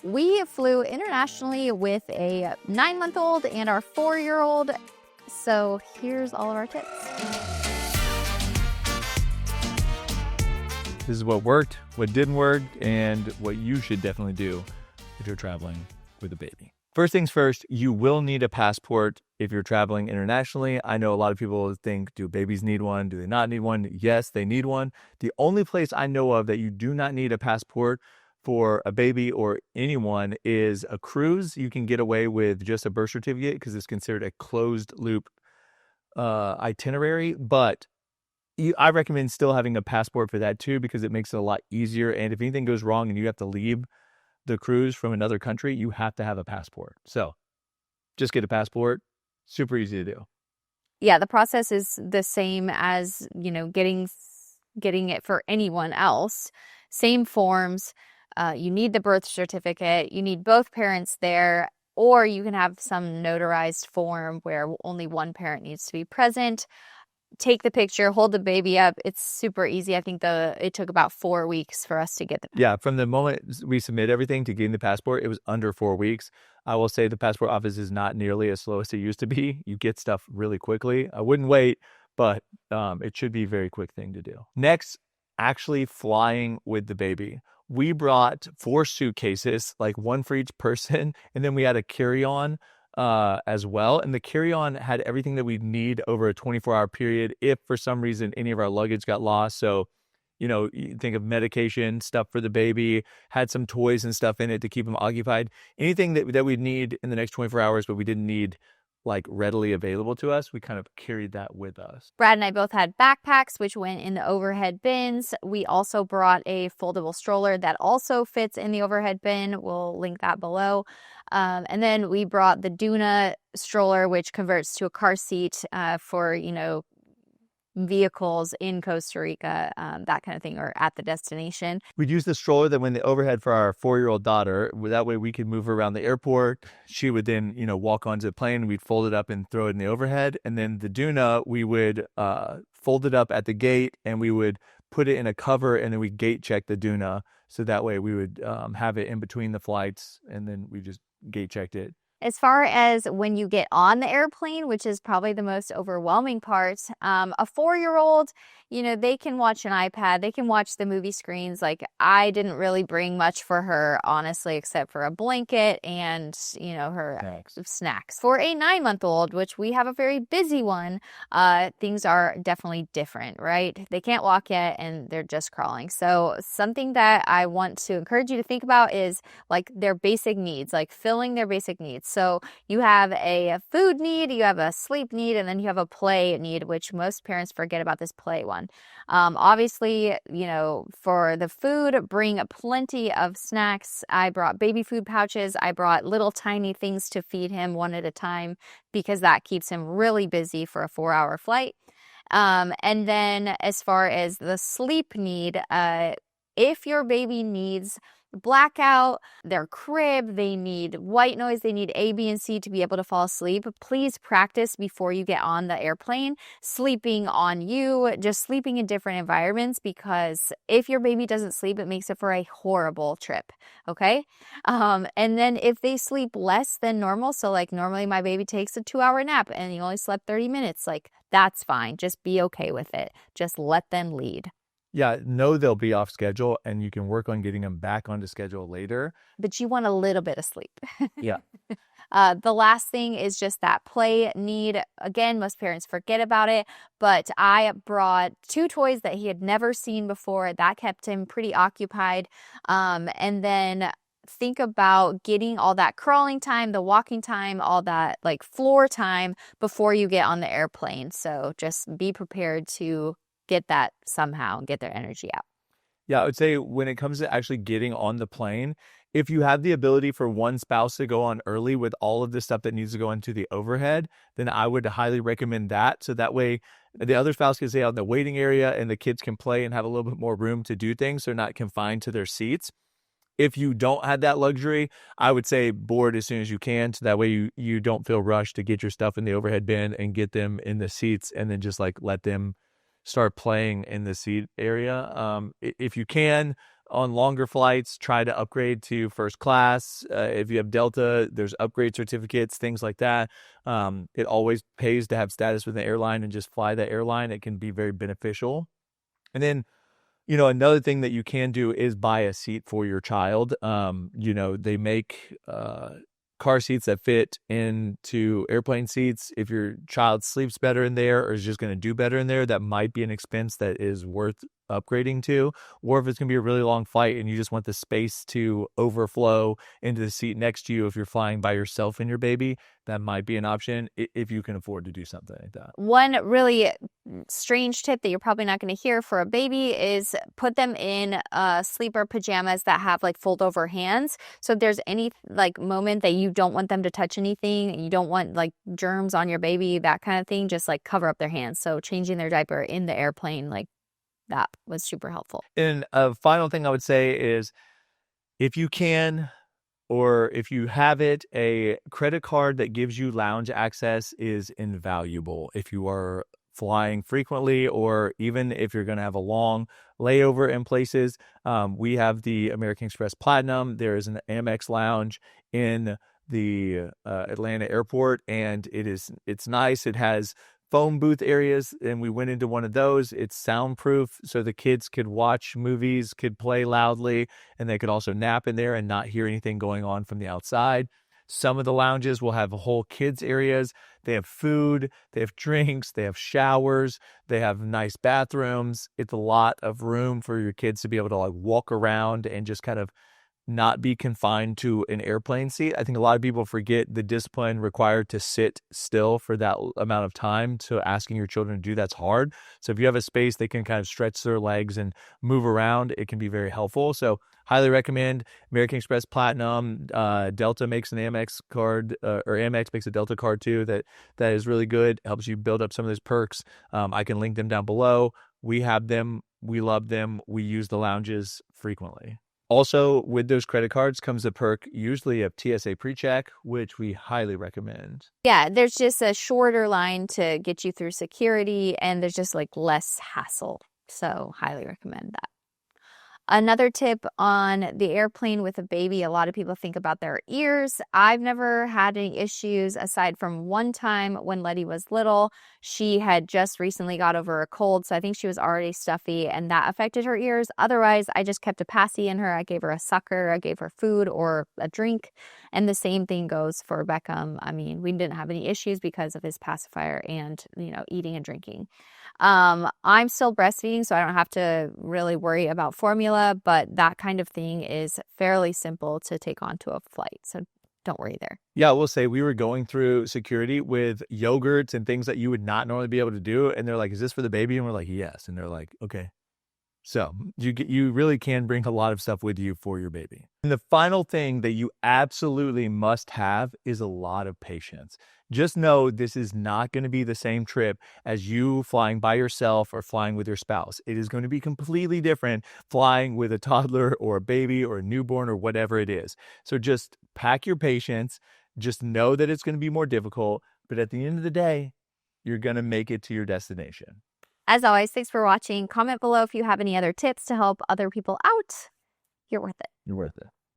We flew internationally with a 9-month-old and our 4-year-old. So here's all of our tips. This is what worked, what didn't work, and what you should definitely do if you're traveling with a baby. First things first, you will need a passport if you're traveling internationally. I know a lot of people think, do babies need one? Do they not need one? Yes, they need one. The only place I know of that you do not need a passport for a baby or anyone is a cruise. You can get away with just a birth certificate because it's considered a closed loop itinerary. But I recommend still having a passport for that too, because it makes it a lot easier. And if anything goes wrong and you have to leave the cruise from another country, you have to have a passport. So just get a passport. Super easy to do. Yeah, the process is the same as, getting it for anyone else. Same forms. You need the birth certificate. You need both parents there, or you can have some notarized form where only one parent needs to be present. Take the picture, hold the baby up. It's super easy. I think it took about 4 weeks for us to get Yeah, from the moment we submit everything to getting the passport, it was under 4 weeks. I will say the passport office is not nearly as slow as it used to be. You get stuff really quickly. I wouldn't wait, but it should be a very quick thing to do. Next, actually flying with the baby. We brought 4 suitcases, like one for each person, and then we had a carry-on as well. And the carry-on had everything that we need over a 24-hour period if for some reason any of our luggage got lost. So, you think of medication, stuff for the baby, had some toys and stuff in it to keep them occupied. Anything that we'd need in the next 24 hours, but we didn't need like readily available to us, we kind of carried that with us. Brad and I both had backpacks, which went in the overhead bins. We also brought a foldable stroller that also fits in the overhead bin. We'll link that below. And then we brought the Duna stroller, which converts to a car seat for, vehicles in Costa Rica, that kind of thing, or at the destination. We'd use the stroller that went in the overhead for our 4-year-old daughter. That way we could move her around the airport. She would then, walk onto the plane. We'd fold it up and throw it in the overhead. And then the Duna, we would fold it up at the gate and we would put it in a cover and then we gate check the Duna. So that way we would have it in between the flights and then we just gate checked it. As far as when you get on the airplane, which is probably the most overwhelming part, a 4-year-old, they can watch an iPad, they can watch the movie screens. Like, I didn't really bring much for her, honestly, except for a blanket and, her snacks. For a 9-month-old, which we have a very busy one, things are definitely different, right? They can't walk yet and they're just crawling. So something that I want to encourage you to think about is like their basic needs, like filling their basic needs. So you have a food need, you have a sleep need, and then you have a play need, which most parents forget about this play one. Obviously, for the food, bring plenty of snacks. I brought baby food pouches. I brought little tiny things to feed him one at a time because that keeps him really busy for a 4-hour flight. And then as far as the sleep need, if your baby needs blackout, their crib, they need white noise, they need A, B, and C to be able to fall asleep, please practice before you get on the airplane, sleeping on you, just sleeping in different environments, because if your baby doesn't sleep, it makes it for a horrible trip, okay? And then if they sleep less than normal, so like normally my baby takes a 2-hour nap and he only slept 30 minutes, like that's fine. Just be okay with it. Just let them lead. Yeah, know they'll be off schedule and you can work on getting them back onto schedule later. But you want a little bit of sleep. Yeah. The last thing is just that play need. Again, most parents forget about it, but I brought 2 toys that he had never seen before. That kept him pretty occupied. And then think about getting all that crawling time, the walking time, all that like floor time before you get on the airplane. So just be prepared to get that somehow and get their energy out. Yeah, I would say when it comes to actually getting on the plane, if you have the ability for one spouse to go on early with all of the stuff that needs to go into the overhead, then I would highly recommend that. So that way the other spouse can stay out in the waiting area and the kids can play and have a little bit more room to do things. They're not confined to their seats. If you don't have that luxury, I would say board as soon as you can. So that way you don't feel rushed to get your stuff in the overhead bin and get them in the seats and then just like let them start playing in the seat area. If you can, on longer flights, try to upgrade to first class. If you have Delta, there's upgrade certificates, things like that. It always pays to have status with an airline and just fly that airline. It can be very beneficial. And then, another thing that you can do is buy a seat for your child. They make car seats that fit into airplane seats. If your child sleeps better in there or is just going to do better in there, that might be an expense that is worth upgrading to. Or if it's going to be a really long flight and you just want the space to overflow into the seat next to you if you're flying by yourself and your baby, that might be an option if you can afford to do something like that. One really strange tip that you're probably not going to hear for a baby is put them in sleeper pajamas that have like fold over hands. So if there's any like moment that you don't want them to touch anything and you don't want like germs on your baby, that kind of thing, just like cover up their hands. So changing their diaper in the airplane, like that was super helpful. And a final thing I would say is if you can, or if you have it, a credit card that gives you lounge access is invaluable. If you are flying frequently, or even if you're going to have a long layover in places, we have the American Express Platinum. There is an Amex lounge in the Atlanta airport, and it's nice. It has phone booth areas, and we went into one of those. It's soundproof, so the kids could watch movies, could play loudly, and they could also nap in there and not hear anything going on from the outside. Some of the lounges will have whole kids areas. They have food, they have drinks, they have showers, they have nice bathrooms. It's a lot of room for your kids to be able to like walk around and just kind of not be confined to an airplane seat. I think a lot of people forget the discipline required to sit still for that amount of time. So asking your children to do that's hard. So if you have a space they can kind of stretch their legs and move around, it can be very helpful. So highly recommend American Express Platinum. Delta makes an Amex card, or Amex makes a Delta card too. That is really good. Helps you build up some of those perks. I can link them down below. We have them. We love them. We use the lounges frequently. Also, with those credit cards comes the perk usually of TSA PreCheck, which we highly recommend. Yeah, there's just a shorter line to get you through security, and there's just like less hassle. So highly recommend that. Another tip on the airplane with a baby, a lot of people think about their ears. I've never had any issues aside from one time when Letty was little. She had just recently got over a cold, so I think she was already stuffy, and that affected her ears. Otherwise, I just kept a passy in her. I gave her a sucker, I gave her food or a drink, and the same thing goes for Beckham. I mean, we didn't have any issues because of his pacifier and, eating and drinking. I'm still breastfeeding, so I don't have to really worry about formula, but that kind of thing is fairly simple to take onto a flight. So don't worry there. Yeah, I will say we were going through security with yogurts and things that you would not normally be able to do. And they're like, is this for the baby? And we're like, yes. And they're like, okay. So you really can bring a lot of stuff with you for your baby. And the final thing that you absolutely must have is a lot of patience. Just know this is not going to be the same trip as you flying by yourself or flying with your spouse. It is going to be completely different flying with a toddler or a baby or a newborn or whatever it is. So just pack your patience. Just know that it's going to be more difficult. But at the end of the day, you're going to make it to your destination. As always, thanks for watching. Comment below if you have any other tips to help other people out. You're worth it. You're worth it.